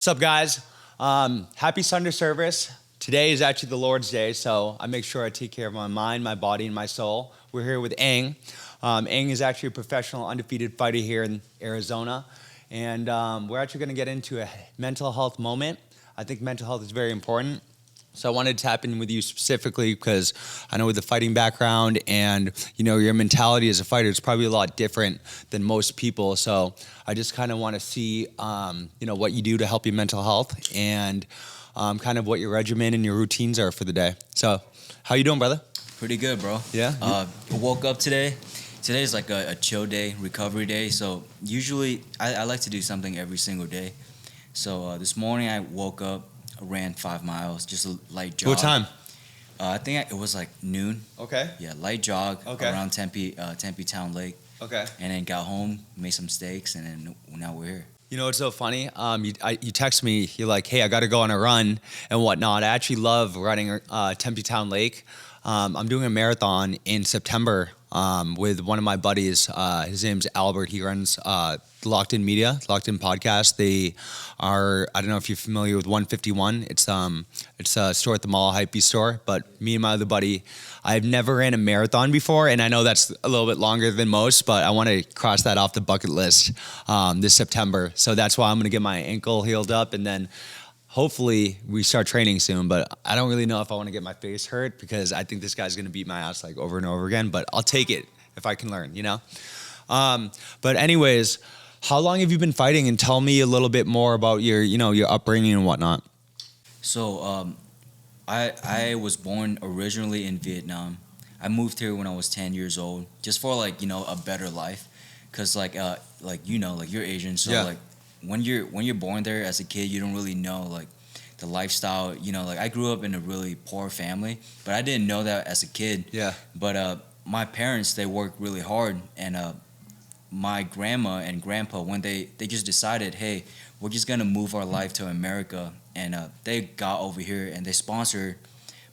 What's up, guys? Happy Sunday service. Today is actually the Lord's Day, so I make sure I take care of my mind, my body, and my soul. We're here with Ang. Ang is actually a professional undefeated fighter here in Arizona, and we're actually going to get into a mental health moment. I think mental health is very important. So I wanted to tap in with you specifically because I know with the fighting background and, your mentality as a fighter is probably a lot different than most people. So I just kind of want to see, what you do to help your mental health and kind of what your regimen and your routines are for the day. So how you doing, brother? Pretty good, bro. Yeah? I woke up today. Today is like a chill day, recovery day. So usually I like to do something every single day. So this morning I woke up, ran 5 miles, just a light jog. What time? I think it was like noon. Okay. Yeah, light jog around Tempe Town Lake. Okay. And then got home, made some steaks, and then now we're here. You know what's so funny? You text me, you're like, hey, I got to go on a run and whatnot. I actually love running Tempe Town Lake. I'm doing a marathon in September with one of my buddies. His name's Albert. He runs Locked In Media, Locked In Podcast. They are, I don't know if you're familiar with 151. It's a store at the mall, Hypebeast store. But me and my other buddy, I've never ran a marathon before, and I know that's a little bit longer than most, but I want to cross that off the bucket list this September. So that's why I'm going to get my ankle healed up, and then hopefully we start training soon. But I don't really know if I want to get my face hurt because I think this guy's going to beat my ass like over and over again, but I'll take it if I can learn, But anyways, how long have you been fighting? And tell me a little bit more about your upbringing and whatnot. So I was born originally in Vietnam. I moved here when I was 10 years old, just for a better life, cause you're Asian, so Yeah. when you're born there as a kid, you don't really know the lifestyle. I grew up in a really poor family, but I didn't know that as a kid. Yeah. But my parents, they worked really hard, and my grandma and grandpa, when they just decided, hey, we're just gonna move our life to America, and they got over here and they sponsored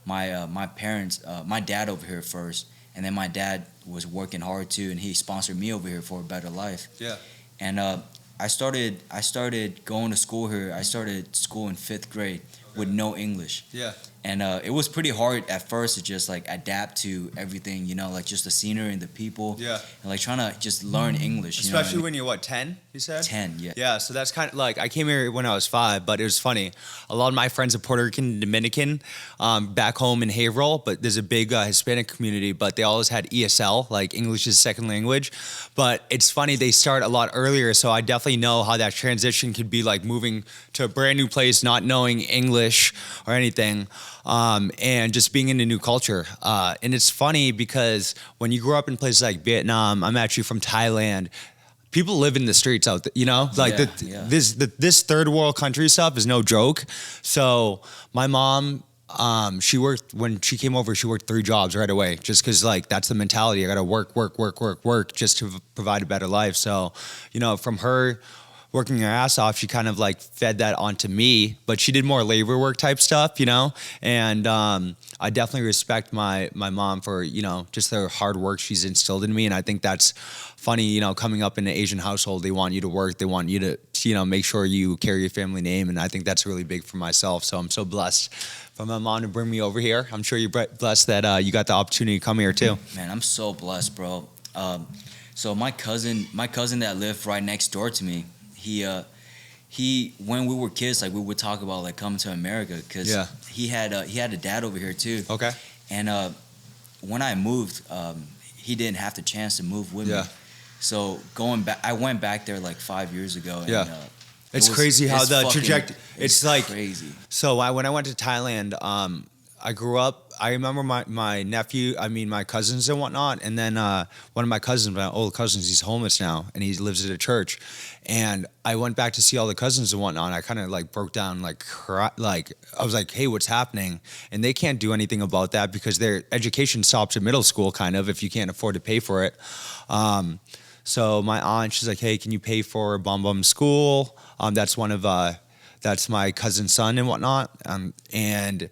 my parents, my dad over here first, and then my dad was working hard too, and he sponsored me over here for a better life. Yeah. And I started going to school here. I started school in 5th grade with no English. Yeah. And it was pretty hard at first to just adapt to everything, just the scenery and the people. Yeah. And trying to just learn English. Especially when you're 10, you said? 10, yeah. Yeah, so that's kind of I came here when I was 5, but it was funny. A lot of my friends are Puerto Rican and Dominican back home in Haverhill, but there's a big Hispanic community, but they always had ESL, like English as second language. But it's funny, they start a lot earlier, so I definitely know how that transition could be like moving to a brand new place, not knowing English or anything. And just being in a new culture. And it's funny because when you grow up in places like Vietnam, I'm actually from Thailand, people live in the streets out there, this third world country stuff is no joke. So my mom, when she came over, she worked 3 jobs right away, just because that's the mentality. I got to work just to provide a better life. So, from her working her ass off, she kind of fed that onto me, but she did more labor work type stuff, and I definitely respect my mom for, just the hard work she's instilled in me. And I think that's funny, coming up in an Asian household, they want you to work, they want you to, make sure you carry your family name. And I think that's really big for myself. So I'm so blessed for my mom to bring me over here. I'm sure you're blessed that you got the opportunity to come here too. Man, I'm so blessed, bro. So my cousin that lived right next door to me, he when we were kids, we would talk about coming to America, because he had a dad over here too. Okay. And when I moved, he didn't have the chance to move with me. So going back, I went back there 5 years ago. And, it's crazy how the trajectory. It's crazy. So when I went to Thailand, I grew up. I remember my nephew, my cousins and whatnot, and then one of my cousins, my old cousins, he's homeless now, and he lives at a church. And I went back to see all the cousins and whatnot. And I kind of broke down, I was like, hey, what's happening? And they can't do anything about that because their education stops at middle school, kind of, if you can't afford to pay for it. So my aunt, she's like, hey, can you pay for Bum school? That's my cousin's son and whatnot. And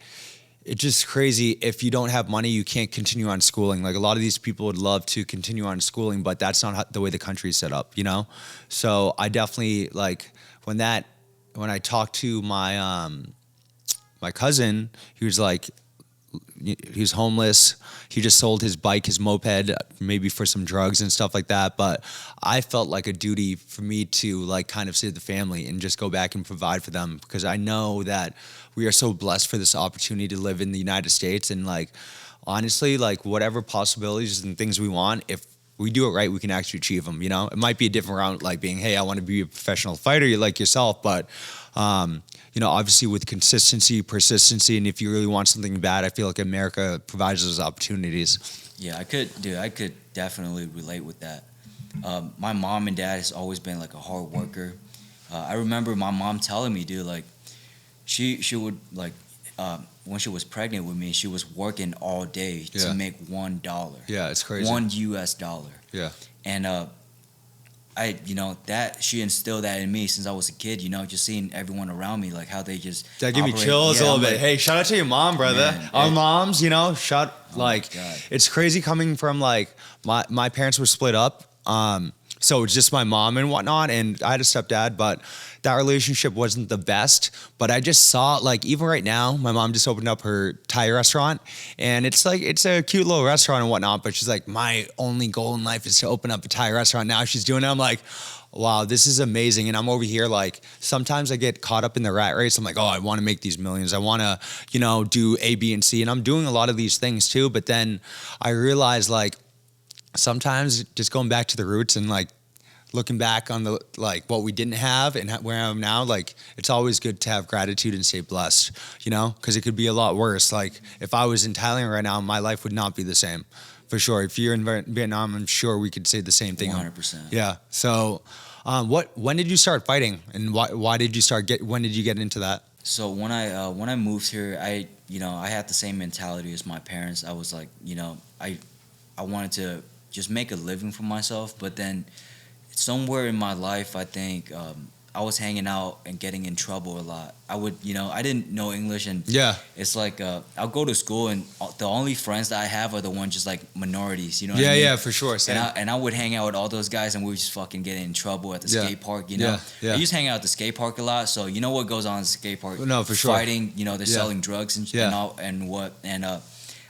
it's just crazy. If you don't have money, you can't continue on schooling. A lot of these people would love to continue on schooling, but that's not the way the country is set up, So I definitely when that when I talked to my cousin, he was like, he was homeless. He just sold his bike, his moped, maybe for some drugs and stuff like that. But I felt like a duty for me to like kind of save the family and just go back and provide for them, because I know that we are so blessed for this opportunity to live in the United States. And like, honestly, like whatever possibilities and things we want, if we do it right, we can actually achieve them. You know, it might be a different route, like being, hey, I want to be a professional fighter, like yourself, but you know, obviously with consistency, persistency, and if you really want something bad, I feel like America provides those opportunities. Yeah, I could definitely relate with that. My mom and dad has always been like a hard worker. I remember my mom telling me, dude, like she would like when she was pregnant with me, she was working all day to make $1. Yeah, it's crazy. $1. Yeah. And that she instilled that in me since I was a kid, just seeing everyone around me, like how they just that give me chills a little bit. Like, hey, shout out to your mom, brother. Man, our moms, it's crazy coming from like my parents were split up. So it's just my mom and whatnot, and I had a stepdad, but that relationship wasn't the best. But I just saw, like, even right now, my mom just opened up her Thai restaurant, and it's a cute little restaurant and whatnot, but she's like, my only goal in life is to open up a Thai restaurant. Now she's doing it. I'm like, wow, this is amazing. And I'm over here, like, sometimes I get caught up in the rat race. I'm like, oh, I want to make these millions. I want to, do A, B, and C. And I'm doing a lot of these things too. But then I realized, like, sometimes just going back to the roots and like looking back on the like what we didn't have and where I am now, like it's always good to have gratitude and stay blessed, because it could be a lot worse. Like if I was in Thailand right now, my life would not be the same, for sure. If you're in Vietnam, I'm sure we could say the same thing. 100%. Yeah. So, when did you start fighting, and why did you when did you get into that? So when I moved here, I had the same mentality as my parents. I was like, I wanted to just make a living for myself, but then somewhere in my life, I think I was hanging out and getting in trouble a lot. I didn't know English, and it's like I'll go to school, and the only friends that I have are the ones just like minorities, what I mean? Yeah, for sure. And I would hang out with all those guys, and we would just fucking get in trouble at the skate park, Yeah. I used to hang out at the skate park a lot, so you know what goes on at the skate park? No, for sure. Fighting, they're selling drugs and all, and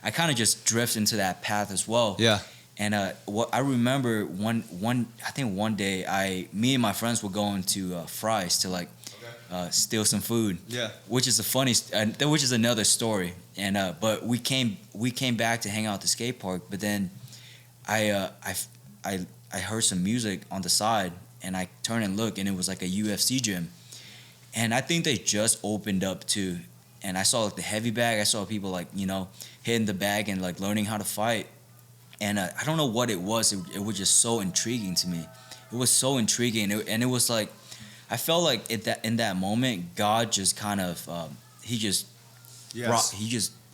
I kind of just drift into that path as well. Yeah. And what I remember one day, me and my friends were going to Fry's to steal some food. Yeah. Which is another story. And but we came back to hang out at the skate park. But then I heard some music on the side, and I turned and looked, and it was like a UFC gym. And I think they just opened up too. And I saw like the heavy bag. I saw people hitting the bag and like learning how to fight. And I don't know what it was. It was just so intriguing to me. It was so intriguing, and it was like I felt like in that moment, God just kind of he just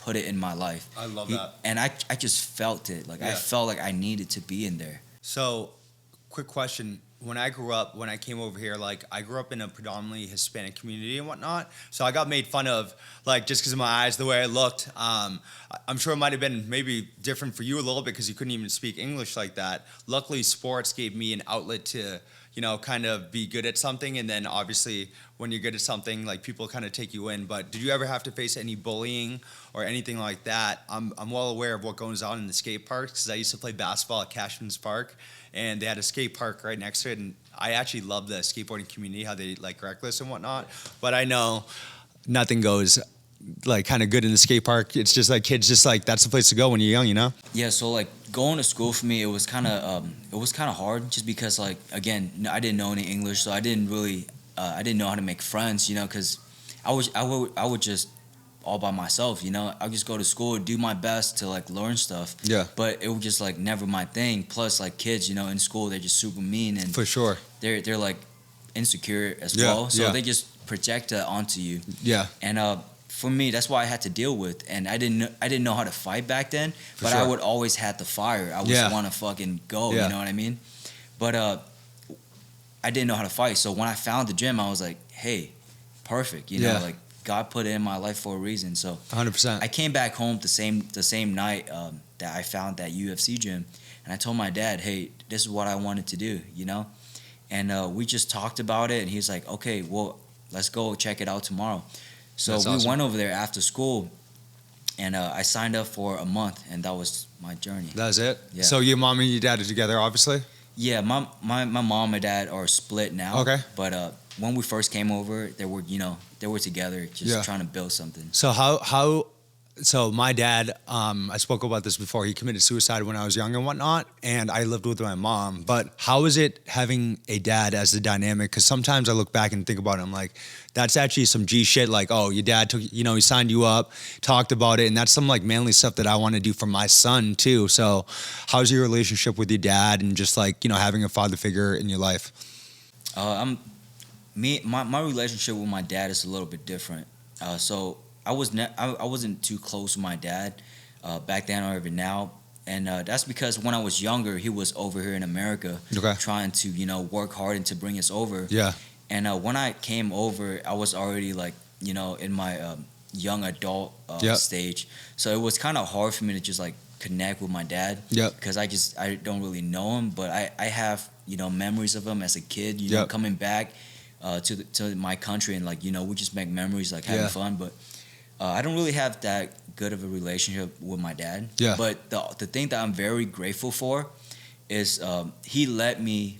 put it in my life. I love that, and I just felt it. Like I felt like I needed to be in there. So, quick question. When I came over here, like I grew up in a predominantly Hispanic community and whatnot. So I got made fun of, like just because of my eyes, the way I looked. I'm sure it might have been maybe different for you a little bit because you couldn't even speak English like that. Luckily, sports gave me an outlet to, kind of be good at something. And then obviously when you're good at something, like people kind of take you in. But did you ever have to face any bullying or anything like that? I'm well aware of what goes on in the skate parks because I used to play basketball at Cashman's Park. And they had a skate park right next to it, and I actually love the skateboarding community, how they like reckless and whatnot. But I know nothing goes like kind of good in the skate park. It's just like kids, just like that's the place to go when you're young, Yeah. So like going to school for me, it was kind of hard, just because like again I didn't know any English, so I didn't really I didn't know how to make friends, because I would just all by myself, I just go to school, do my best to like learn stuff. Yeah. But it was just like never my thing. Plus, like kids, in school they're just super mean, and for sure they're like insecure as well. So they just project that onto you. Yeah. And for me, that's why I had to deal with. And I didn't know how to fight back then, but sure. I would always have the fire. I would want to fucking go. You know what I mean? But I didn't know how to fight. So when I found the gym, I was like, hey, perfect. Like. God put it in my life for a reason. So 100%. I came back home the same night that I found that UFC gym, and I told my dad, hey, this is what I wanted to do, And we just talked about it, and he's like, okay, well, let's go check it out tomorrow. So That's we awesome. went over there after school, and I signed up for a month, and that was my journey. That's it? Yeah. So your mom and your dad are together, obviously? Yeah, my mom and dad are split now. Okay. But when we first came over, they were together, just Yeah. trying to build something. So so my dad, I spoke about this before. He committed suicide when I was young and whatnot, and I lived with my mom. But how is it having a dad as the dynamic? Because sometimes I look back and think about it. I'm like, that's actually some G shit. Like, oh, your dad took, he signed you up, talked about it, and that's some like manly stuff that I want to do for my son too. So, how's your relationship with your dad and just like having a father figure in your life? My relationship with my dad is a little bit different. So I wasn't too close with my dad back then or even now, and that's because when I was younger, he was over here in America, Okay. trying to work hard and to bring us over. Yeah. And when I came over, I was already like in my young adult Yep. stage, so it was kind of hard for me to just like connect with my dad. Yep. Because I don't really know him, but I have memories of him as a kid. Yep. Coming back to my country, and like we just make memories, like having Yeah. fun. But I don't really have that good of a relationship with my dad. Yeah. But the thing that I'm very grateful for is he let me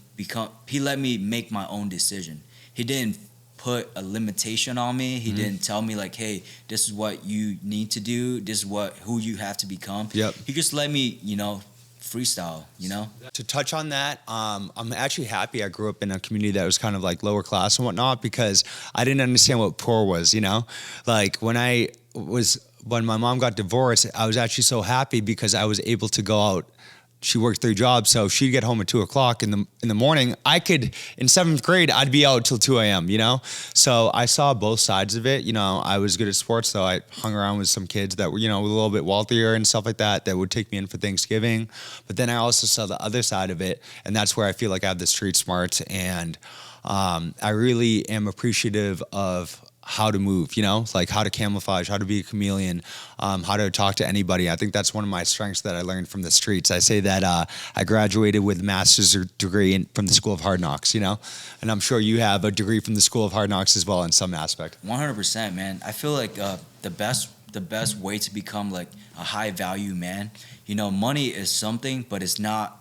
make my own decision. He didn't put a limitation on me. He didn't tell me like, hey, this is what you need to do. This is who you have to become. Yep. He just let me, freestyle, To touch on that, I'm actually happy I grew up in a community that was kind of like lower class and whatnot, because I didn't understand what poor was, Like when my mom got divorced, I was actually so happy because I was able to go out. She worked 3 jobs, so she'd get home at 2:00 in the morning. I could, in 7th grade, I'd be out till 2 a.m., So I saw both sides of it. I was good at sports, so I hung around with some kids that were, a little bit wealthier and stuff like that would take me in for Thanksgiving. But then I also saw the other side of it, and that's where I feel like I have the street smarts, and I really am appreciative of how to move, like how to camouflage, how to be a chameleon, how to talk to anybody. I think that's one of my strengths that I learned from the streets. I say that I graduated with a master's degree from the School of Hard Knocks, and I'm sure you have a degree from the School of Hard Knocks as well in some aspect. 100%, man. I feel like the best way to become like a high value man, money is something, but it's not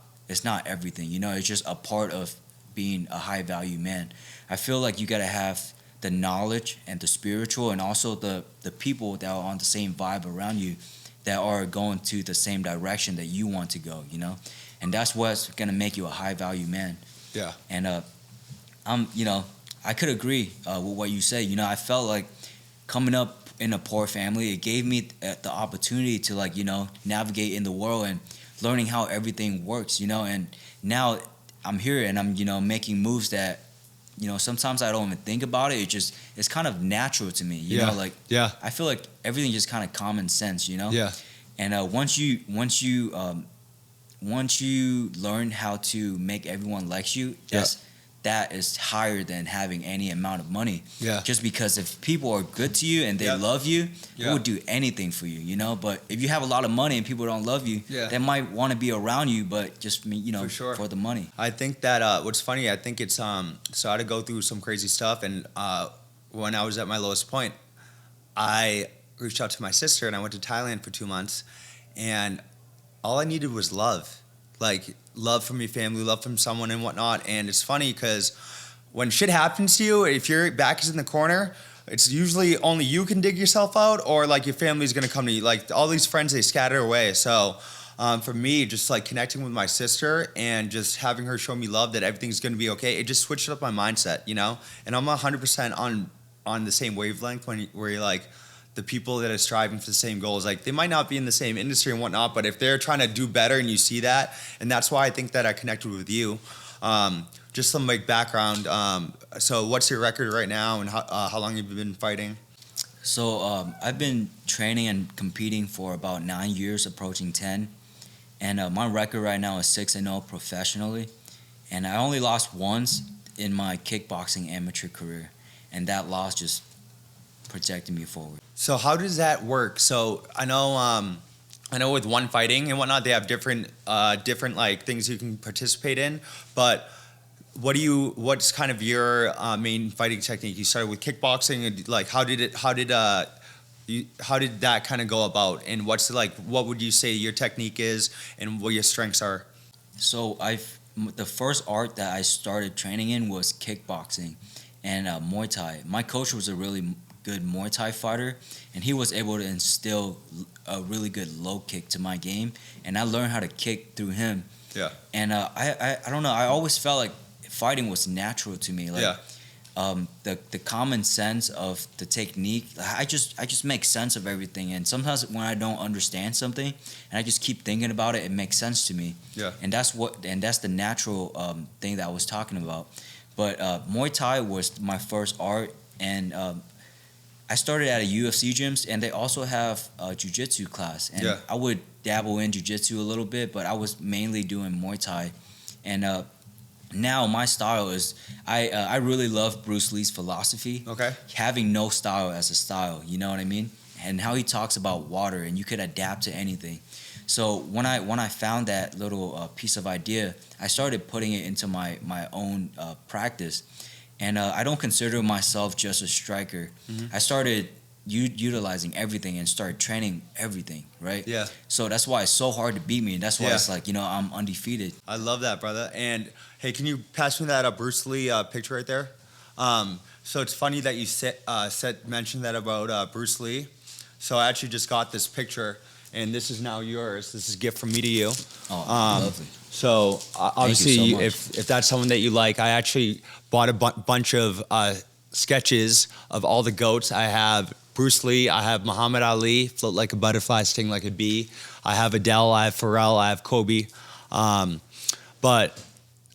everything. It's just a part of being a high value man. I feel like you gotta have the knowledge and the spiritual, and also the people that are on the same vibe around you, that are going to the same direction that you want to go, and that's what's gonna make you a high value man. Yeah. And I could agree with what you say. I felt like coming up in a poor family, it gave me the opportunity to like navigate in the world and learning how everything works, and now I'm here and I'm making moves that sometimes I don't even think about it. It's kind of natural to me, Yeah. like Yeah. I feel like everything just kind of common sense, Yeah. And once you learn how to make everyone like you, that is higher than having any amount of money. Yeah. Just because if people are good to you and they love you, they would do anything for you, But if you have a lot of money and people don't love you, they might want to be around you, but just For sure. for the money. I think that what's funny, I think it's so I had to go through some crazy stuff, and when I was at my lowest point, I reached out to my sister and I went to Thailand for 2 months, and all I needed was love. Like love from your family, love from someone and whatnot. And it's funny because when shit happens to you, if your back is in the corner, it's usually only you can dig yourself out, or like your family's gonna come to you. Like all these friends, they scatter away. So for me, just like connecting with my sister and just having her show me love, that everything's gonna be okay, it just switched up my mindset, And I'm 100% on the same wavelength where you're like, the people that are striving for the same goals, like they might not be in the same industry and whatnot, but if they're trying to do better and you see that, and that's why I think that I connected with you. Just some like background. So what's your record right now, and how long have you been fighting? So I've been training and competing for about 9 years, approaching 10. And my record right now is 6-0 professionally. And I only lost once in my kickboxing amateur career. And that loss just projected me forward. So how does that work? So I know with one fighting and whatnot, they have different like things you can participate in, but what's kind of your main fighting technique? You started with kickboxing, and like how did that kind of go about? And what would you say your technique is, and what your strengths are? So the first art that I started training in was kickboxing and Muay Thai. My coach was a really good Muay Thai fighter, and he was able to instill a really good low kick to my game, and I learned how to kick through him. Yeah. And I don't know. I always felt like fighting was natural to me. Like, Yeah. the common sense of the technique, I just make sense of everything. And sometimes when I don't understand something and I just keep thinking about it, it makes sense to me. Yeah. And that's the natural thing that I was talking about. But Muay Thai was my first art, and I started at a UFC gyms, and they also have a jiu-jitsu class. And Yeah. I would dabble in jiu-jitsu a little bit, but I was mainly doing Muay Thai. And now my style is, I really love Bruce Lee's philosophy. Okay. Having no style as a style, you know what I mean? And how he talks about water, and you could adapt to anything. So when I found that little piece of idea, I started putting it into my own practice. And I don't consider myself just a striker. Mm-hmm. I started utilizing everything and started training everything, right? Yeah. So that's why it's so hard to beat me. And that's why Yeah. it's like, I'm undefeated. I love that, brother. And hey, can you pass me that Bruce Lee picture right there? So it's funny that you mentioned that about Bruce Lee. So I actually just got this picture, and this is now yours. This is a gift from me to you. Oh, lovely. So obviously, so much. if that's someone that you like, I actually bought a bunch of sketches of all the GOATs. I have Bruce Lee, I have Muhammad Ali, float like a butterfly, sting like a bee. I have Adele, I have Pharrell, I have Kobe. But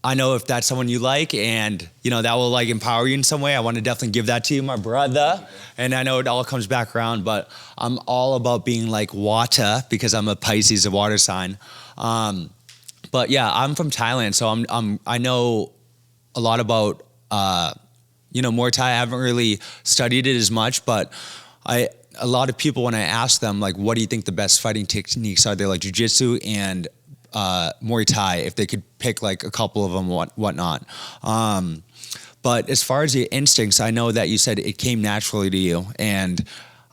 I know if that's someone you like, and that will like empower you in some way, I want to definitely give that to you, my brother. And I know it all comes back around, but I'm all about being like water because I'm a Pisces, a water sign. But yeah, I'm from Thailand, so I know a lot about Muay Thai. I haven't really studied it as much, but a lot of people, when I ask them like, what do you think the best fighting techniques are, they're like jiu-jitsu and Muay Thai, if they could pick like a couple of them, whatnot. But as far as your instincts, I know that you said it came naturally to you, and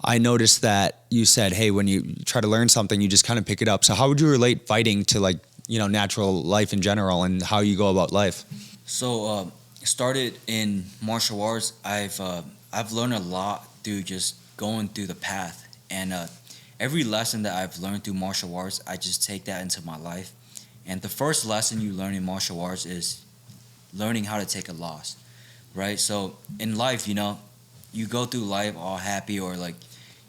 I noticed that you said, hey, when you try to learn something, you just kind of pick it up. So how would you relate fighting to like natural life in general, and how you go about life? So started in martial arts. I've learned a lot through just going through the path, and every lesson that I've learned through martial arts, I just take that into my life. And the first lesson you learn in martial arts is learning how to take a loss, right? So in life, you go through life all happy, or like,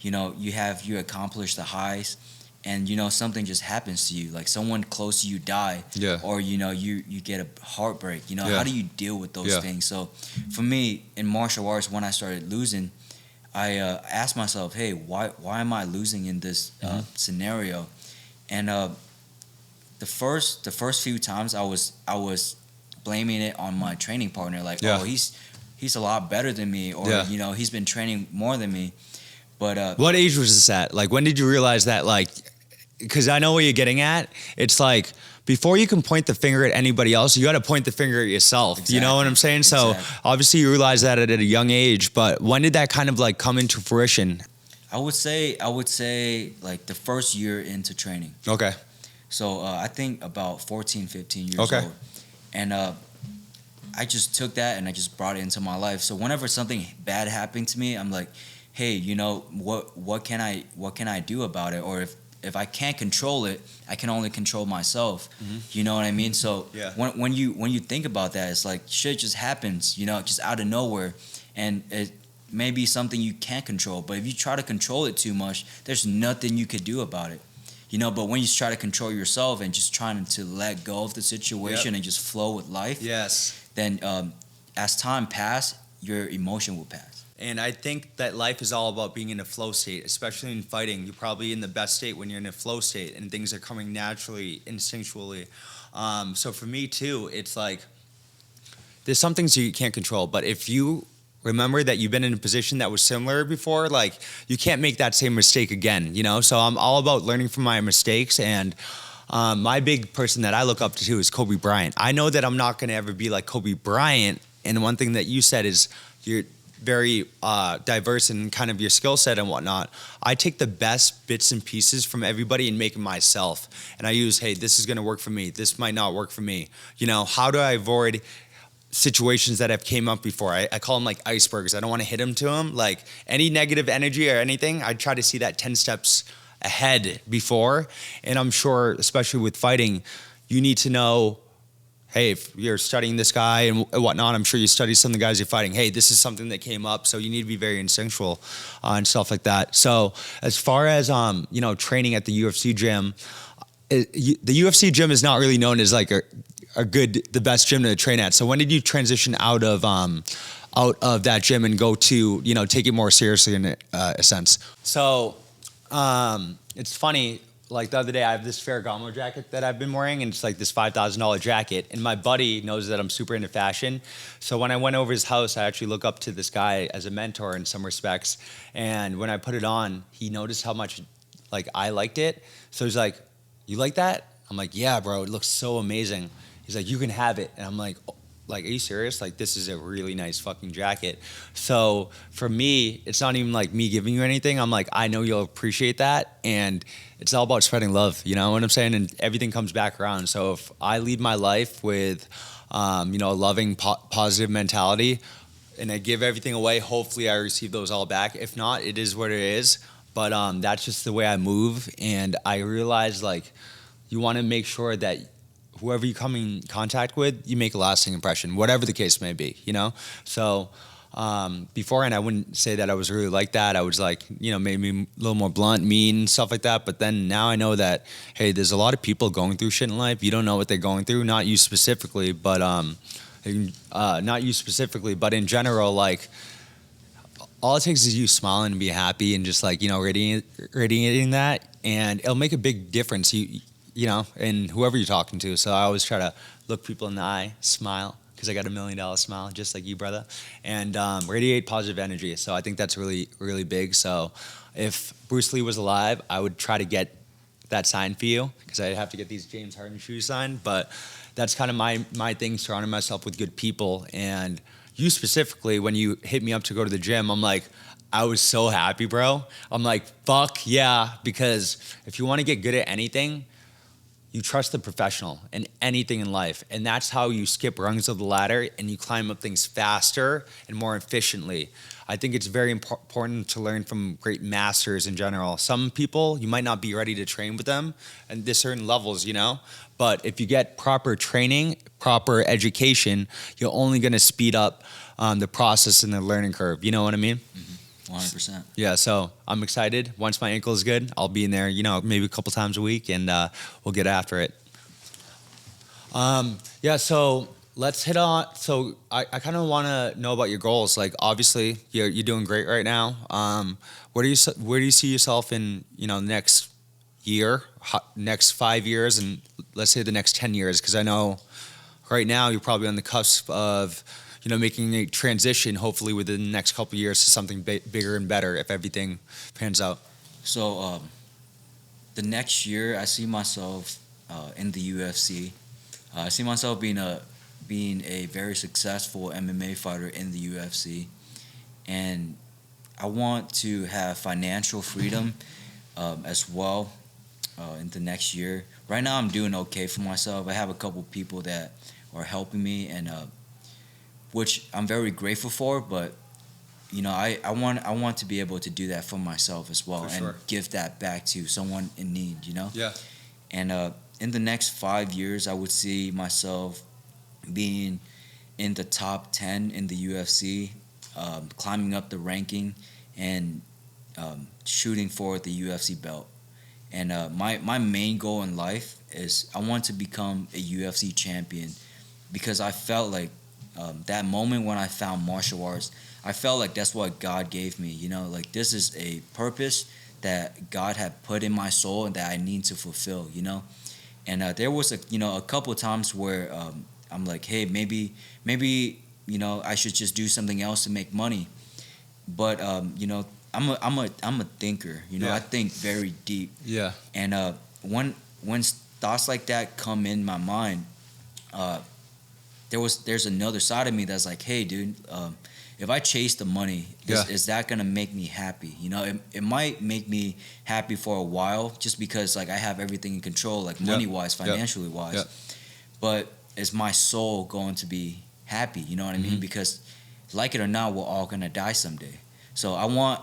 you accomplish the highs, and something just happens to you, like someone close to you die, Yeah. or you get a heartbreak. Yeah. How do you deal with those Yeah. things? So for me in martial arts, when I started losing, I asked myself, hey, why am I losing in this scenario? And the first few times I was blaming it on my training partner, like, Yeah. oh, he's a lot better than me, or Yeah. he's been training more than me. But What age was this at? Like, when did you realize that, like, because I know what you're getting at. It's like, before you can point the finger at anybody else, you got to point the finger at yourself. Exactly. You know what I'm saying? So Exactly. obviously you realize that at a young age, but when did that kind of like come into fruition? I would say like the first year into training. Okay. So I think about 14, 15 years Okay. old. And I just took that and I just brought it into my life. So whenever something bad happened to me, I'm like, hey, what can I do about it? Or if I can't control it, I can only control myself. Mm-hmm. You know what I mean? So Yeah. when you think about that, it's like shit just happens, just out of nowhere, and it may be something you can't control. But if you try to control it too much, there's nothing you could do about it. But when you try to control yourself and just trying to let go of the situation, Yep. and just flow with life, Yes. then as time passes, your emotion will pass. And I think that life is all about being in a flow state, especially in fighting. You're probably in the best state when you're in a flow state and things are coming naturally, instinctually. So for me too, it's like, there's some things you can't control, but if you remember that you've been in a position that was similar before, like, you can't make that same mistake again, So I'm all about learning from my mistakes, and My big person that I look up to is Kobe Bryant. I know that I'm not going to ever be like Kobe Bryant. And one thing that you said is you're very diverse in kind of your skill set and whatnot. I take the best bits and pieces from everybody and make it myself. And I use, hey, this is going to work for me. This might not work for me. You know, how do I avoid situations that have came up before? I call them like icebergs. I don't want to hit them to them. Like any negative energy or anything, I try to see that 10 steps ahead before. And I'm sure, especially with fighting, you need to know, hey, if you're studying this guy and whatnot, I'm sure you study some of the guys you're fighting. Hey, this is something that came up, so you need to be very instinctual and stuff like that. So as far as you know, training at the UFC gym, the UFC gym is not really known as like the best gym to train at. So when did you transition out of that gym and go to, you know, take it more seriously in a sense? So it's funny. Like the other day, I have this Ferragamo jacket that I've been wearing, and it's like this $5,000 jacket. And my buddy knows that I'm super into fashion. So when I went over his house, I actually look up to this guy as a mentor in some respects. And when I put it on, he noticed how much like I liked it. So he's like, "You like that?" I'm like, "Yeah, bro, it looks so amazing." He's like, "You can have it." And I'm like, "Oh, like, are you serious? Like, this is a really nice fucking jacket." So for me, it's not even like me giving you anything. I'm like, I know you'll appreciate that. And it's all about spreading love, you know what I'm saying? And everything comes back around. So if I lead my life with, you know, a loving, positive mentality, and I give everything away, hopefully I receive those all back. If not, it is what it is. But that's just the way I move. And I realize, like, you want to make sure that whoever you come in contact with, you make a lasting impression, whatever the case may be, you know? So beforehand, I wouldn't say that I was really like that. I was like, you know, maybe a little more blunt, mean, stuff like that. But then now I know that, hey, there's a lot of people going through shit in life. You don't know what they're going through. Not you specifically, but not you specifically, but in general, like, all it takes is you smiling and be happy and just like, you know, radiating that, and it'll make a big difference. You know, and whoever you're talking to. So I always try to look people in the eye, smile, because I got $1 million smile, just like you, brother, and radiate positive energy. So I think that's really, really big. So if Bruce Lee was alive, I would try to get that sign for you, because I'd have to get these James Harden shoes signed. But that's kind of my thing, surrounding myself with good people. And you specifically, when you hit me up to go to the gym, I'm like, I was so happy, bro. I'm like, fuck yeah, because if you want to get good at anything, you trust the professional in anything in life. And that's how you skip rungs of the ladder and you climb up things faster and more efficiently. I think it's very important to learn from great masters in general. Some people, you might not be ready to train with them, and there's certain levels, you know? But if you get proper training, proper education, you're only gonna speed up the process and the learning curve. You know what I mean? Mm-hmm. 100%. Yeah, so I'm excited. Once my ankle is good, I'll be in there, you know, maybe a couple times a week, and we'll get after it. Yeah, so let's hit on. So I kind of want to know about your goals. Like, obviously, you're doing great right now. Where do you see yourself in, you know, next year, next 5 years, and let's say the next 10 years? Because I know right now you're probably on the cusp of, you know, making a transition, hopefully within the next couple of years, to something bigger and better if everything pans out. So the next year, I see myself in the UFC. I see myself being a very successful MMA fighter in the UFC, and I want to have financial freedom as well in the next year. Right now, I'm doing okay for myself. I have a couple people that are helping me, and which I'm very grateful for, but you know, I want to be able to do that for myself as well, and give that back to someone in need, you know? Yeah. And in the next 5 years, I would see myself being in the top 10 in the UFC, climbing up the ranking, and shooting for the UFC belt. And my main goal in life is I want to become a UFC champion, because I felt like that moment when I found martial arts, I felt like that's what God gave me, you know, like this is a purpose that God had put in my soul and that I need to fulfill, you know. And there was a couple of times where I'm like, hey, maybe you know, I should just do something else to make money. But you know, I'm a thinker, you know. Yeah. I think very deep. Yeah. And when thoughts like that come in my mind, there's another side of me that's like, hey, dude, if I chase the money, is that gonna make me happy? You know, it might make me happy for a while, just because like I have everything in control, like money wise, financially wise. But is my soul going to be happy? You know what I mean? Because like it or not, we're all gonna die someday. So I want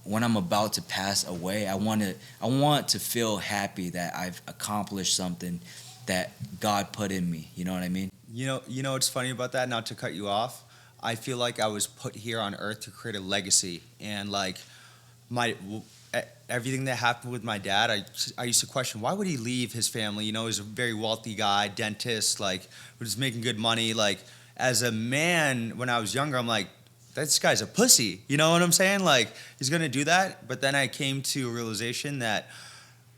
when I'm about to pass away, I want to feel happy that I've accomplished something that God put in me. You know what I mean? You know what's funny about that? Not to cut you off, I feel like I was put here on Earth to create a legacy, and like everything that happened with my dad, I used to question, why would he leave his family? You know, he's a very wealthy guy, dentist, like was making good money. Like as a man, when I was younger, I'm like, this guy's a pussy. You know what I'm saying? Like he's gonna do that. But then I came to a realization that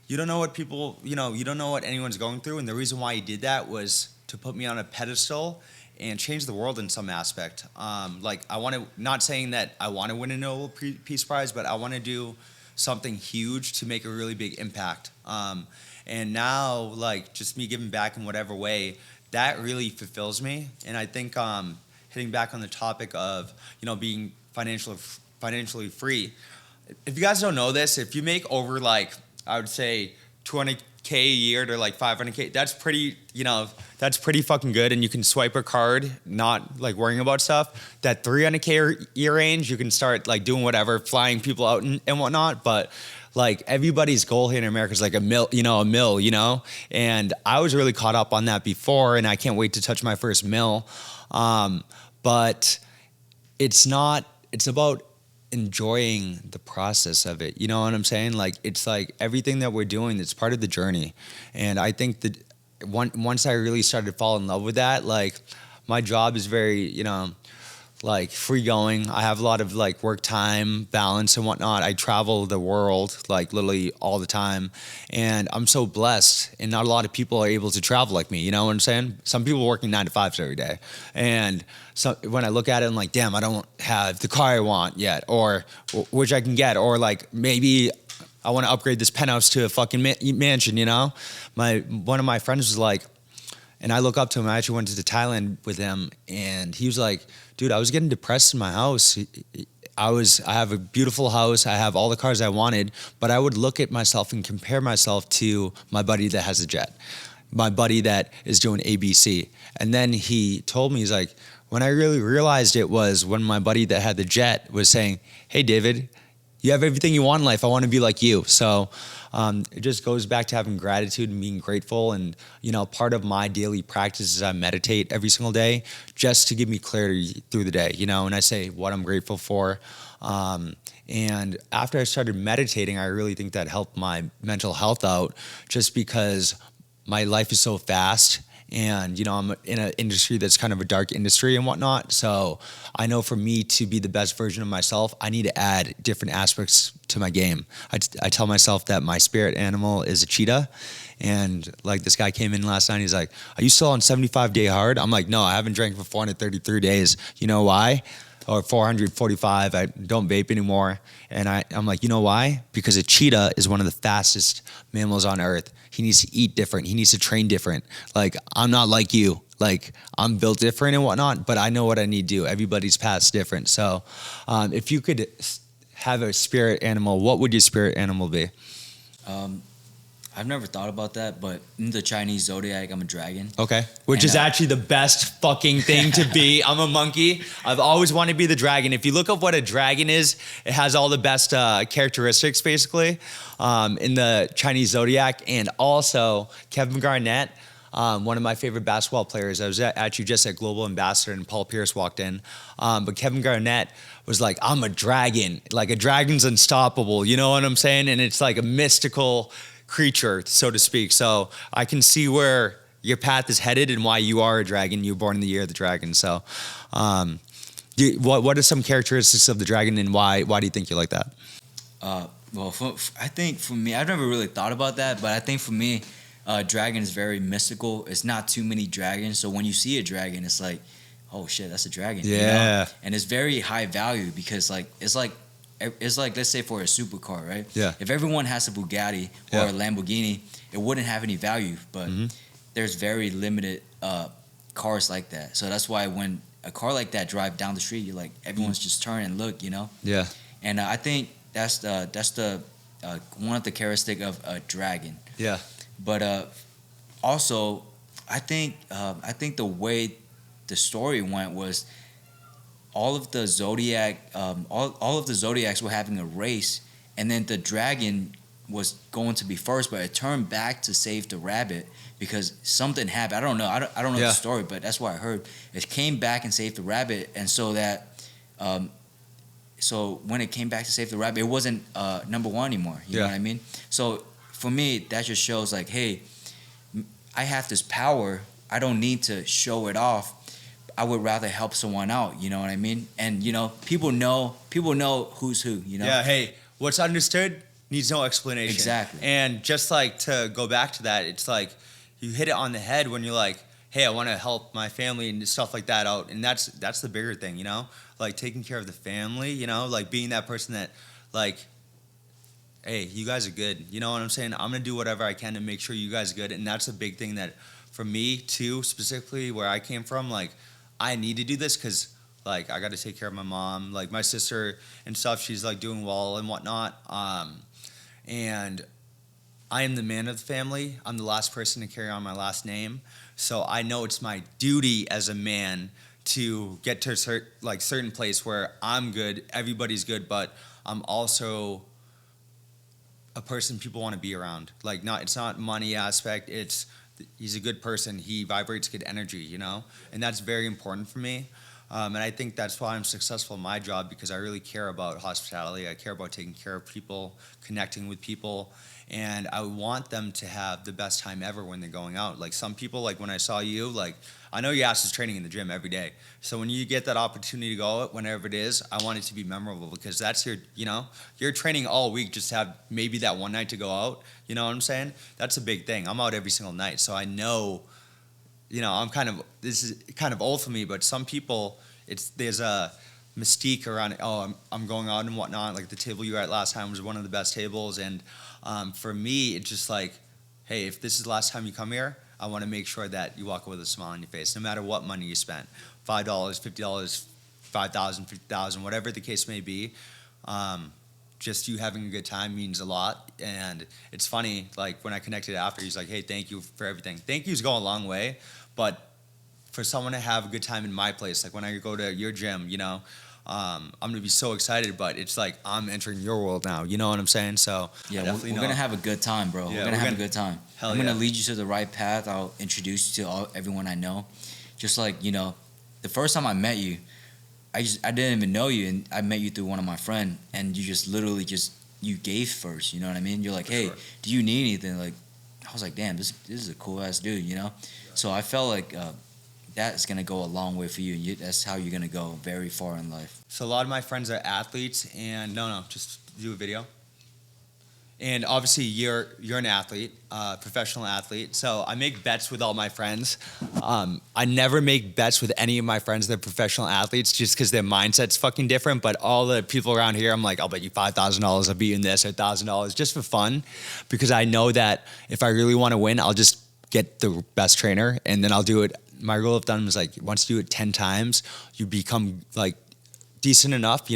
you don't know what people, you don't know what anyone's going through, and the reason why he did that was to put me on a pedestal and change the world in some aspect. Like I want to, not saying that I want to win a Nobel Peace Prize, but I want to do something huge to make a really big impact. And now, like just me giving back in whatever way, that really fulfills me. And I think hitting back on the topic of being financially free. If you guys don't know this, if you make over like I would say 20K a year to like 500K, that's pretty fucking good, and you can swipe a card, not like worrying about stuff. That 300K a year range, you can start like doing whatever, flying people out and whatnot. But like everybody's goal here in America is like a mil, and I was really caught up on that before, and I can't wait to touch my first mil. But it's about enjoying the process of it. You know what I'm saying? Like it's like everything that we're doing, it's part of the journey. And I think that once I really started to fall in love with that, like my job is very, like free going. I have a lot of like work time balance and whatnot. I travel the world like literally all the time, and I'm so blessed, and not a lot of people are able to travel like me. You know what I'm saying? Some people working 9 to 5s every day, and so when I look at it, I'm like, damn, I don't have the car I want yet, or which I can get, or like maybe I want to upgrade this penthouse to a fucking mansion. One of my friends was like, and I look up to him. I actually went to Thailand with him, and he was like, dude, I was getting depressed in my house. I have a beautiful house. I have all the cars I wanted, but I would look at myself and compare myself to my buddy that has a jet, my buddy that is doing ABC. And then he told me, he's like, when I really realized it was when my buddy that had the jet was saying, hey, David, you have everything you want in life. I want to be like you. So it just goes back to having gratitude and being grateful. And, part of my daily practice is I meditate every single day just to give me clarity through the day, and I say what I'm grateful for. And after I started meditating, I really think that helped my mental health out, just because my life is so fast. And, I'm in an industry that's kind of a dark industry and whatnot. So I know for me to be the best version of myself, I need to add different aspects to my game. I tell myself that my spirit animal is a cheetah. And like this guy came in last night, he's like, are you still on 75-day hard? I'm like, no, I haven't drank for 433 days. You know why? Or 445, I don't vape anymore. And I'm like, you know why? Because a cheetah is one of the fastest mammals on earth. He needs to eat different. He needs to train different. Like, I'm not like you. Like, I'm built different and whatnot, but I know what I need to do. Everybody's path's different. So if you could have a spirit animal, what would your spirit animal be? I've never thought about that, but in the Chinese zodiac, I'm a dragon. Okay. Which is actually the best fucking thing to be. I'm a monkey. I've always wanted to be the dragon. If you look up what a dragon is, it has all the best characteristics, basically, in the Chinese zodiac. And also, Kevin Garnett, one of my favorite basketball players. I was actually just at Global Ambassador, and Paul Pierce walked in. But Kevin Garnett was like, I'm a dragon. Like, a dragon's unstoppable. You know what I'm saying? And it's like a mystical creature, so to speak. So I can see where your path is headed and why you are a dragon. You were born in the year of the dragon. So what are some characteristics of the dragon, and why do you think you're like that? Well, I think for me, I've never really thought about that, but I think for me, dragon is very mystical. It's not too many dragons. So when you see a dragon, it's like, oh shit, that's a dragon. Yeah. And it's very high value because it's like it's like, let's say for a supercar, right? Yeah. If everyone has a Bugatti or a Lamborghini, it wouldn't have any value. But there's very limited cars like that. So that's why when a car like that drive down the street, you're like, everyone's just turn and look, Yeah. And I think that's the one of the characteristic of a dragon. Yeah. But also, I think the way the story went was all of the zodiacs were having a race, and then the dragon was going to be first, but it turned back to save the rabbit because something happened. I don't know. I don't know the story, but that's what I heard. It came back and saved the rabbit, and so that. So when it came back to save the rabbit, it wasn't number one anymore. You know what I mean? So for me, that just shows like, hey, I have this power. I don't need to show it off. I would rather help someone out. You know what I mean? And people know who's who. Yeah. Hey, what's understood needs no explanation. Exactly. And just like to go back to that, it's like you hit it on the head when you're like, hey, I want to help my family and stuff like that out. And that's the bigger thing, like taking care of the family, like being that person that like, hey, you guys are good. You know what I'm saying? I'm going to do whatever I can to make sure you guys are good. And that's a big thing that for me too, specifically where I came from, like I need to do this because like I got to take care of my mom, like my sister and stuff. She's like doing well and whatnot. And I am the man of the family. I'm the last person to carry on my last name. So I know it's my duty as a man to get to a certain place where I'm good, everybody's good, but I'm also a person people want to be around. Like it's not money aspect. It's he's a good person. He vibrates good energy, and that's very important for me. And I think that's why I'm successful in my job because I really care about hospitality. I care about taking care of people, connecting with people. And I want them to have the best time ever when they're going out. Like some people, like when I saw you, like I know your ass is training in the gym every day. So when you get that opportunity to go out, whenever it is, I want it to be memorable because that's you're training all week just to have maybe that one night to go out. You know what I'm saying? That's a big thing. I'm out every single night. So I know, this is kind of old for me, but some people, there's a mystique around it. Oh, I'm going out and whatnot. Like the table you were at last time was one of the best tables. And for me, it's just like, hey, if this is the last time you come here, I want to make sure that you walk away with a smile on your face, no matter what money you spent, $5, $50, $5,000, $50,000, whatever the case may be. Just you having a good time means a lot. And it's funny, like when I connected after, he's like, hey, thank you for everything. Thank yous go a long way, but for someone to have a good time in my place, like when I go to your gym, I'm going to be so excited, but it's like I'm entering your world now. You know what I'm saying? So yeah, we're going to have a good time, bro. Yeah, we're going to have a good time. I'm going to lead you to the right path. I'll introduce you to everyone I know. Just like, the first time I met you, I didn't even know you, and I met you through one of my friends, and you just literally you gave first, you know what I mean? You're like, hey, do you need anything? Like, I was like, damn, this is a cool-ass dude, So I felt like that's going to go a long way for you. That's how you're going to go very far in life. So a lot of my friends are athletes, and just do a video. And obviously, you're an athlete, professional athlete. So I make bets with all my friends. I never make bets with any of my friends that are professional athletes just because their mindset's fucking different. But all the people around here, I'm like, I'll bet you $5,000 I'll beat you in this or $1,000 just for fun. Because I know that if I really want to win, I'll just get the best trainer and then I'll do it. My rule of thumb is like once you do it 10 times, you become like decent enough,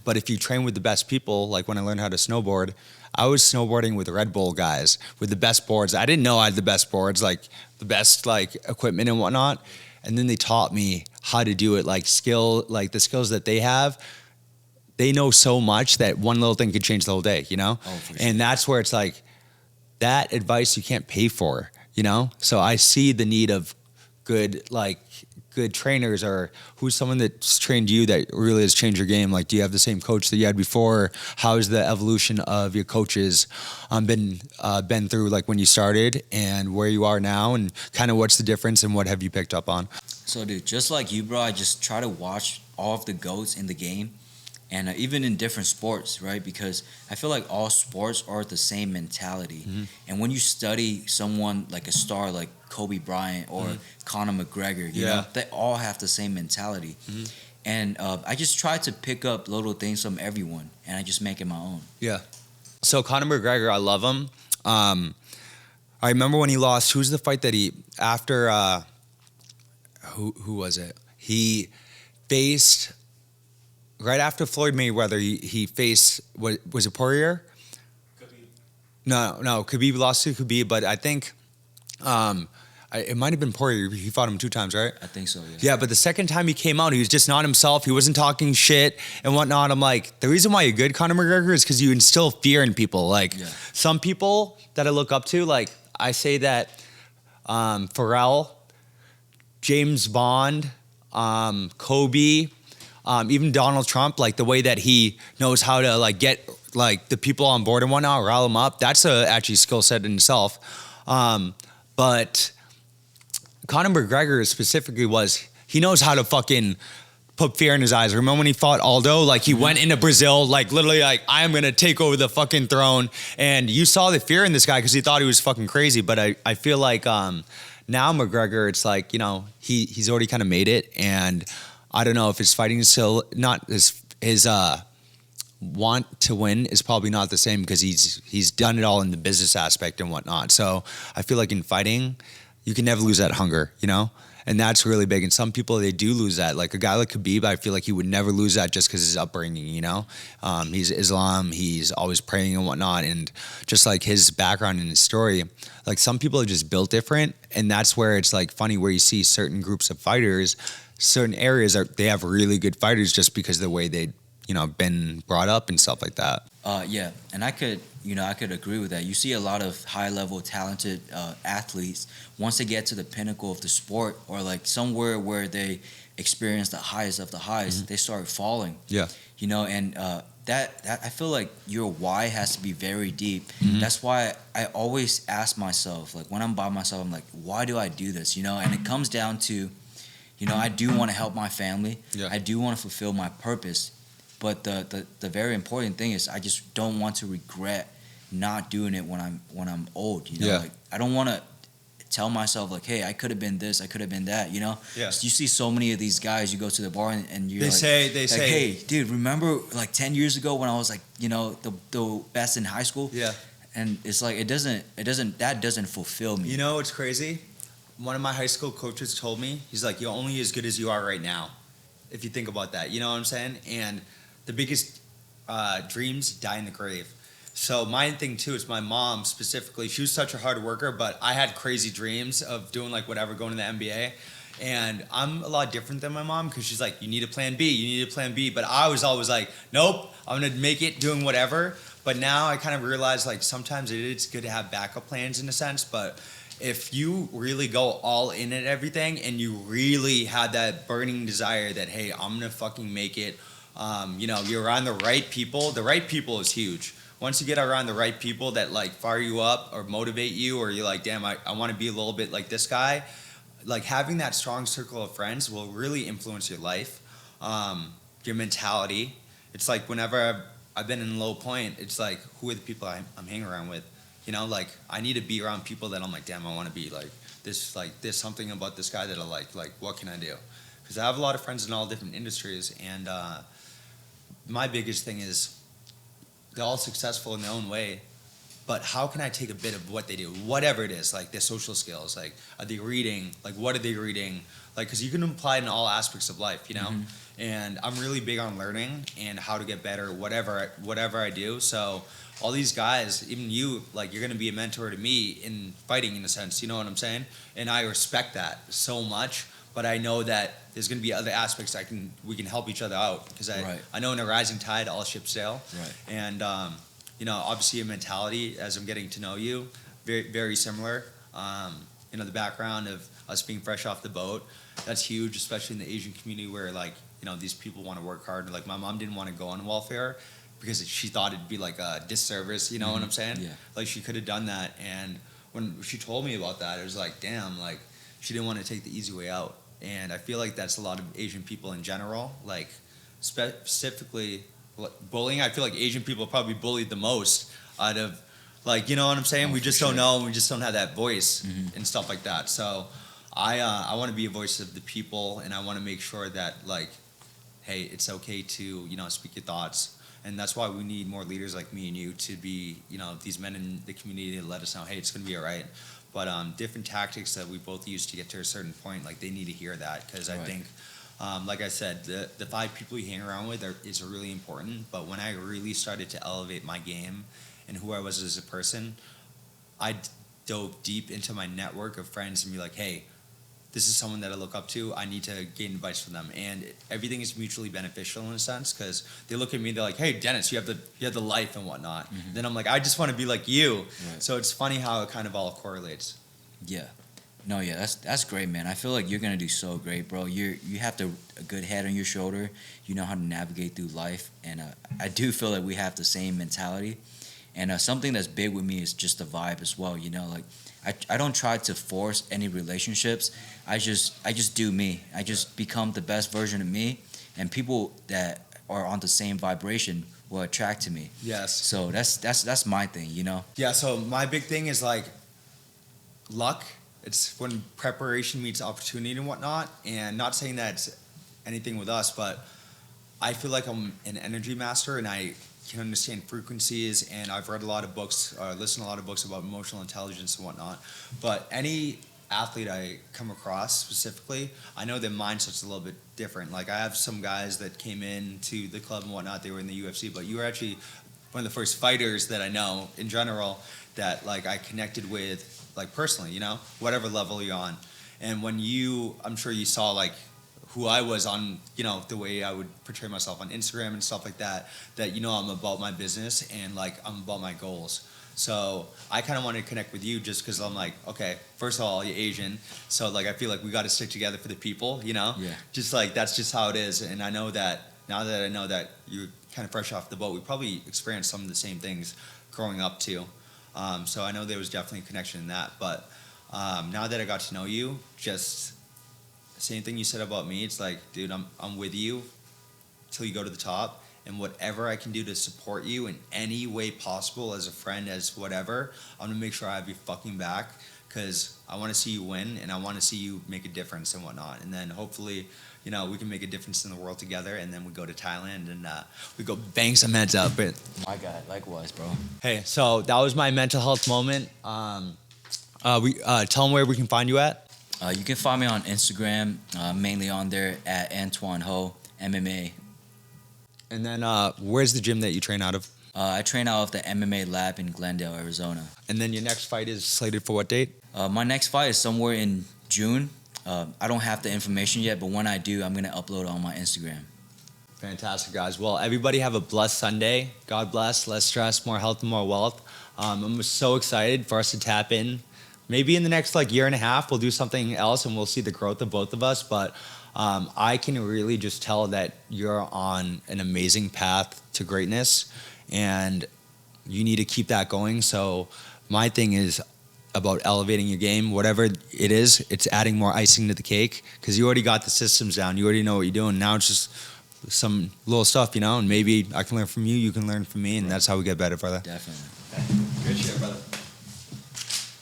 But if you train with the best people, like when I learned how to snowboard, I was snowboarding with Red Bull guys with the best boards. I didn't know I had the best boards, like the best like equipment and whatnot. And then they taught me how to do it, like the skills that they have. They know so much that one little thing could change the whole day, Oh, for sure. And that's where it's like that advice you can't pay for, So I see the need of good trainers, or who's someone that's trained you that really has changed your game? Like, do you have the same coach that you had before? How has the evolution of your coaches been through, like when you started and where you are now, and kind of what's the difference and what have you picked up on? So, dude, just like you, bro, I just try to watch all of the GOATs in the game, and even in different sports, right? Because I feel like all sports are the same mentality. Mm-hmm. And when you study someone like a star like Kobe Bryant or Conor McGregor, you know, they all have the same mentality. Mm-hmm. And I just try to pick up little things from everyone, and I just make it my own. Yeah. So Conor McGregor, I love him. I remember when he lost. Who's the fight that he after? Who was it? He faced right after Floyd Mayweather. He faced was it Poirier? Khabib. No. Khabib lost to Khabib, but I think it might have been Poirier. He fought him 2 times, right? I think so, yeah. Yeah, but the second time he came out, he was just not himself. He wasn't talking shit and whatnot. I'm like, the reason why you're good, Conor McGregor, is because you instill fear in people. Like, some people that I look up to, like, I say that Pharrell, James Bond, Kobe, even Donald Trump, like, the way that he knows how to, like, get, like, the people on board and whatnot, rile them up, that's a actually skill set in itself. But Conor McGregor specifically he knows how to fucking put fear in his eyes. Remember when he fought Aldo? Like, he went into Brazil, like, literally, like, I am going to take over the fucking throne. And you saw the fear in this guy because he thought he was fucking crazy. But I feel like now McGregor, it's like, you know, he's already kind of made it. And I don't know if his fighting is still not his want to win is probably not the same because he's done it all in the business aspect and whatnot. So I feel like in fighting, you can never lose that hunger, you know? And that's really big. And some people, they do lose that. Like a guy like Khabib, I feel like he would never lose that just because of his upbringing, you know? He's Islam, he's always praying and whatnot. And just like his background and his story, like some people are just built different. And that's where it's like funny where you see certain groups of fighters, certain areas, they have really good fighters just because of the way they, you know, been brought up and stuff like that. Yeah, and I could agree with that. You see a lot of high-level, talented athletes, once they get to the pinnacle of the sport or like somewhere where they experience the highest of the highs, they start falling. Yeah. You know, and that I feel like your why has to be very deep. That's why I always ask myself, like when I'm by myself, I'm like, why do I do this? You know, and it comes down to, you know, I do want to help my family. Yeah. I do want to fulfill my purpose. But the very important thing is I just don't want to regret not doing it when I'm old. You know, Yeah. like I don't want to tell myself like, hey, I could have been this, I could have been that. You know, Yeah. You see so many of these guys. You go to the bar and you're They like, say, hey, dude, remember like 10 years ago when I was like, you know, the best in high school? Yeah. And it's like that doesn't fulfill me. You know what's crazy? One of my high school coaches told me, he's like, you're only as good as you are right now. If you think about that, you know what I'm saying? And the biggest dreams die in the grave. So my thing too is my mom specifically, she was such a hard worker, but I had crazy dreams of doing like whatever, going to the NBA. And I'm a lot different than my mom because she's like, you need a plan B, you need a plan B. But I was always like, nope, I'm going to make it doing whatever. But now I kind of realize like sometimes it's good to have backup plans in a sense. But if you really go all in at everything and you really have that burning desire that, hey, I'm going to fucking make it, you know, you're around the right people. The right people is huge. Once you get around the right people that like fire you up or motivate you, or you're like, damn, I want to be a little bit like this guy, like having that strong circle of friends will really influence your life, your mentality. It's like whenever I've been in a low point, it's like, who are the people I'm hanging around with? You know, like I need to be around people that I'm like, damn, I want to be like this, like there's something about this guy that I like what can I do? Because I have a lot of friends in all different industries, and my biggest thing is they're all successful in their own way, but how can I take a bit of what they do, whatever it is, like their social skills, like are they reading, like what are they reading, like because you can apply it in all aspects of life, you know. And I'm really big on learning and how to get better, whatever I do. So all these guys, even you, like you're gonna be a mentor to me in fighting in a sense, you know what I'm saying? And I respect that so much. But I know that there's going to be other aspects we can help each other out because I know in a rising tide all ships sail. Right. And you know, obviously your mentality as I'm getting to know you, very very similar. You know, the background of us being fresh off the boat, that's huge, especially in the Asian community where like, you know, these people want to work hard. Like my mom didn't want to go on welfare because she thought it'd be like a disservice. You know what I'm saying? Yeah. Like she could have done that, and when she told me about that, it was like, damn, like she didn't want to take the easy way out. And I feel like that's a lot of Asian people in general, like specifically bullying. I feel like Asian people probably bullied the most out of, like, you know what I'm saying? We just don't know. We just don't have that voice and stuff like that. So I want to be a voice of the people, and I want to make sure that, like, hey, it's okay to, speak your thoughts. And that's why we need more leaders like me and you to be, these men in the community to let us know, hey, it's going to be all right. But different tactics that we both use to get to a certain point, like they need to hear that. Because I think, like I said, the 5 people you hang around with is really important. But when I really started to elevate my game and who I was as a person, I dove deep into my network of friends and be like, hey, this is someone that I look up to. I need to gain advice from them, and everything is mutually beneficial in a sense because they look at me. They're like, "Hey, Dennis, you have the life and whatnot." Mm-hmm. Then I'm like, "I just want to be like you." Right. So it's funny how it kind of all correlates. Yeah, no, yeah, that's great, man. I feel like you're gonna do so great, bro. You have a good head on your shoulder. You know how to navigate through life, and I do feel like we have the same mentality. And something that's big with me is just the vibe as well. Like. I don't try to force any relationships. I just do me. I just become the best version of me, and people that are on the same vibration will attract to me. Yes. So that's my thing, Yeah. So my big thing is like luck. It's when preparation meets opportunity and whatnot. And not saying that it's anything with us, but I feel like I'm an energy master, and I can understand frequencies, and I've read a lot of books, listened to a lot of books about emotional intelligence and whatnot. But any athlete I come across specifically, I know their mindset's a little bit different. Like I have some guys that came in to the club and whatnot, they were in the UFC, but you were actually one of the first fighters that I know in general that like I connected with like personally, whatever level you're on. And when I'm sure you saw like who I was on, the way I would portray myself on Instagram and stuff like that, I'm about my business and like I'm about my goals. So I kind of want to connect with you just because I'm like, okay, first of all, you're Asian. So like, I feel like we got to stick together for the people, Yeah. Just like, that's just how it is. And I know that now that I know that you're kind of fresh off the boat, we probably experienced some of the same things growing up too. So I know there was definitely a connection in that. But now that I got to know you, just same thing you said about me. It's like, dude, I'm with you till you go to the top, and whatever I can do to support you in any way possible, as a friend, as whatever, I'm gonna make sure I have your fucking back because I want to see you win and I want to see you make a difference and whatnot. And then hopefully, we can make a difference in the world together. And then we go to Thailand and we go bang some heads up. But my God, likewise, bro. Hey, so that was my mental health moment. We tell them where we can find you at. You can find me on Instagram, mainly on there at An Tuan Ho MMA. And then where's the gym that you train out of? I train out of the MMA lab in Glendale, Arizona. And then your next fight is slated for what date? My next fight is somewhere in June. I don't have the information yet, but when I do, I'm going to upload it on my Instagram. Fantastic, guys. Well, everybody have a blessed Sunday. God bless. Less stress, more health, and more wealth. I'm so excited for us to tap in. Maybe in the next year and a half, we'll do something else and we'll see the growth of both of us. But I can really just tell that you're on an amazing path to greatness and you need to keep that going. So my thing is about elevating your game. Whatever it is, it's adding more icing to the cake because you already got the systems down. You already know what you're doing. Now it's just some little stuff, and maybe I can learn from you, you can learn from me, and that's how we get better, brother. Definitely. Okay. Good shit, brother.